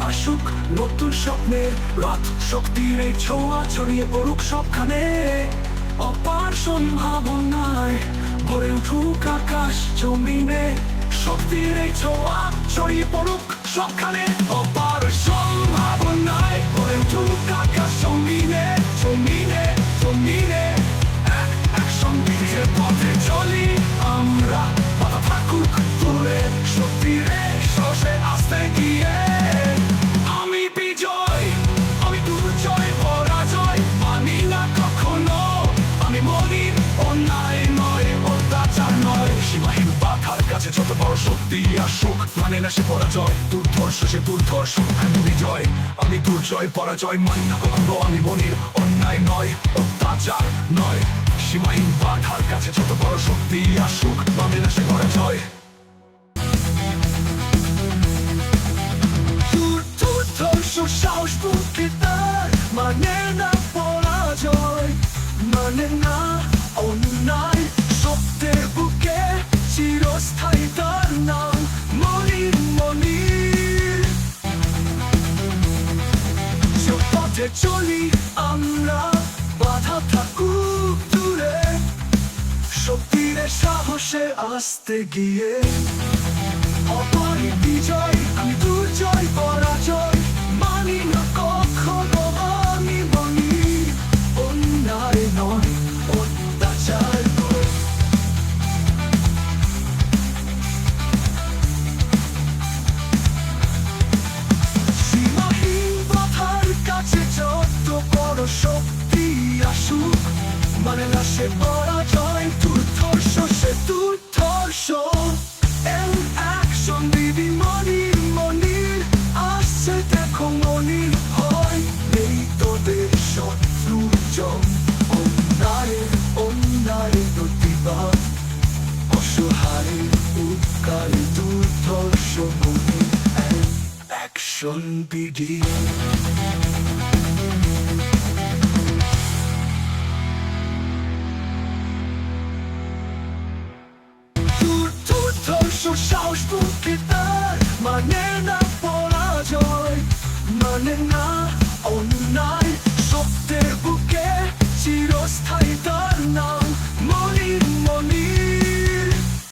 আসুক নতুন স্বপ্নের রাত, শক্তির এই ছোঁয়া ছড়িয়ে পড়ুক সবখানে। অপার সম্ভাবনায় ভরে উঠুক আকাশ জমিনে, শক্তির এই ছোঁয়া ছড়িয়ে পড়ুক সবখানে। অপার সম্ভাবনায় ভরে উঠুক আকাশ জমিনে, জমিনে জমিনে। একসঙ্গে নিজের পথে চলি আমরা, বাধা থাকুক দূরে, শক্তির এই শ্বাসে আসতে গিয়ে। আমি বিজয়, আমি দুর্জয় পরাজয় মানি না কখনো। আমি মনির, অন্যায় নয় অত্যাচার নয়। সীমাহীন বাধার কাছে যত বড় শক্তি আসুক, মানে না সে পরাজয়। দুর্ধর্ষ সে দুর্ধর্ষ, আমি বিজয়, আমি দুর্জয় পরাজয় মানি না কখনো। আমি মনির, অন্যায় নয় অত্যাচার নয়। সীমাহীন বাধার কাছে যত বড় শক্তি আসুক, মানে না সে পরাজয়। দুর্ধর্ষ সাহস বুকে তার, মানে না পরাজয়, মানে না অন্যায়। সত্যের বুকে চিরস্থায়ী তার নাম, মনির মনির। যে পথে চলি আমরা, বাধা থাকুক দূরে, শক্তির সাহসে আসতে গিয়ে। অপরি বিজয়, আমি দুর্জয় পরাজয় মানি না কখনো। আমি মনির, অন্যায় নয় অত্যাচার নয়। সীমাহীন বাধার কাছে যত বড় শক্তি আসুক, মানে না সে পরাজয়। দুর্ধর্ষ সে দুর্ধর্ষ, অ্যাকশন দিবি মনির মনির। আসছে দেখো মনির, হয় নেই তোদের শত্রু জন। অন্যায়ের অন্যায়ের প্রতিবাদ, অসহায়ের উপকারে দুর্ধর্ষ মনির। Action BD.